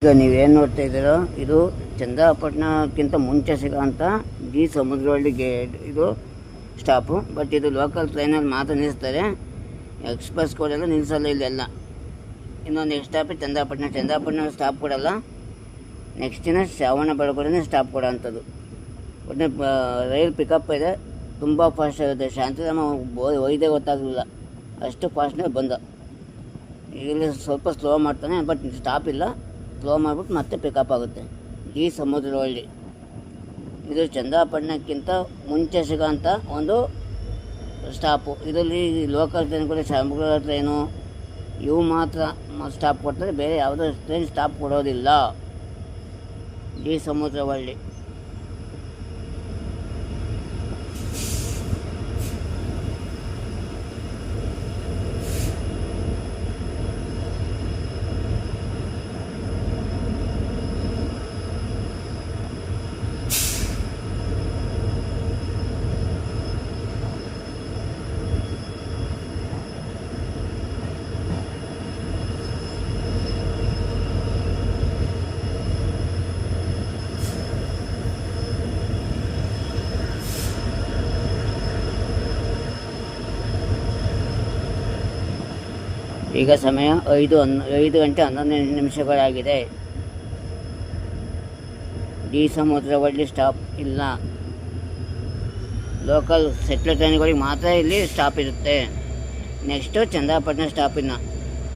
ಈಗ ನೀವೇನು ನೋಡ್ತಾ ಇದ್ದೀರೋ ಇದು ಚಂದ್ರಪಟ್ಟಣಕ್ಕಿಂತ ಮುಂಚೆ ಸಿಗೋಂಥ ಡಿ ಸಮುದ್ರವಳ್ಳಿ ಗೇಟ್ ಇದು ಸ್ಟಾಪು. ಬಟ್ ಇದು ಲೋಕಲ್ ಟ್ರೈನಲ್ಲಿ ಮಾತ್ರ ನಿಲ್ಲಿಸ್ತಾರೆ, ಎಕ್ಸ್ಪ್ರೆಸ್ ಕೊಡಲ್ಲ, ನಿಲ್ಲಿಸಲ್ಲ ಇಲ್ಲೆಲ್ಲ. ಇನ್ನೊಂದು ನೆಕ್ಸ್ಟ್ ಸ್ಟಾಪ್ ಚಂದ್ರಪಟ್ಟಣ ಸ್ಟಾಪ್ ಕೊಡಲ್ಲ. ನೆಕ್ಸ್ಟ್ ದಿನ ಶ್ರವಣಬೆಳಗೊಳನೇ ಸ್ಟಾಪ್ ಕೊಡೋ ಅಂಥದ್ದು. ಒಟ್ಟೆ ರೈಲ್ ಪಿಕಪ್ ಇದೆ, ತುಂಬ ಫಾಸ್ಟ್ ಆಗುತ್ತೆ. ಶಾಂತಿಧಾಮ ಒಯ್ದೇ ಗೊತ್ತಾಗಲಿಲ್ಲ, ಅಷ್ಟು ಫಾಸ್ಟ್ನೇ ಬಂದ. ಇಲ್ಲಿ ಸ್ವಲ್ಪ ಸ್ಲೋ ಮಾಡ್ತಾನೆ, ಬಟ್ ಸ್ಟಾಪ್ ಇಲ್ಲ. ಸ್ಲೋ ಮಾಡಿಬಿಟ್ಟು ಮತ್ತೆ ಪಿಕಪ್ ಆಗುತ್ತೆ. ಡಿ ಸಮುದ್ರವಳ್ಳಿ ಇದು ಚಂದ್ರಪಟ್ಟಣಕ್ಕಿಂತ ಮುಂಚೆ ಸಿಗೋಂಥ ಒಂದು ಸ್ಟಾಪು. ಇದರಲ್ಲಿ ಲೋಕಲ್ ಟ್ರೈನ್ಗಳು ಶ್ರವಣಬೆಳಗೊಳ ಟ್ರೈನು ಇವು ಮಾತ್ರ ಸ್ಟಾಪ್ ಕೊಡ್ತಾರೆ, ಬೇರೆ ಯಾವುದೋ ಟ್ರೈನ್ ಸ್ಟಾಪ್ ಕೊಡೋದಿಲ್ಲ. ಡಿ ಸಮುದ್ರವಳ್ಳಿ. ಈಗ ಸಮಯ 5 ಗಂಟೆ 11 ನಿಮಿಷಗಳಾಗಿದೆ. ಡಿ ಸಮುದ್ರವಳ್ಳಿ ಸ್ಟಾಪ್ ಇಲ್ಲ. ಲೋಕಲ್ ಸೆಟ್ಲ್ ಟ್ರೈನ್ಗಳಿಗೆ ಮಾತ್ರ ಇಲ್ಲಿ ಸ್ಟಾಪ್ ಇರುತ್ತೆ. ನೆಕ್ಸ್ಟು ಚಂದ್ರಪಟ್ಟಣ ಸ್ಟಾಪ್ ಇನ್ನು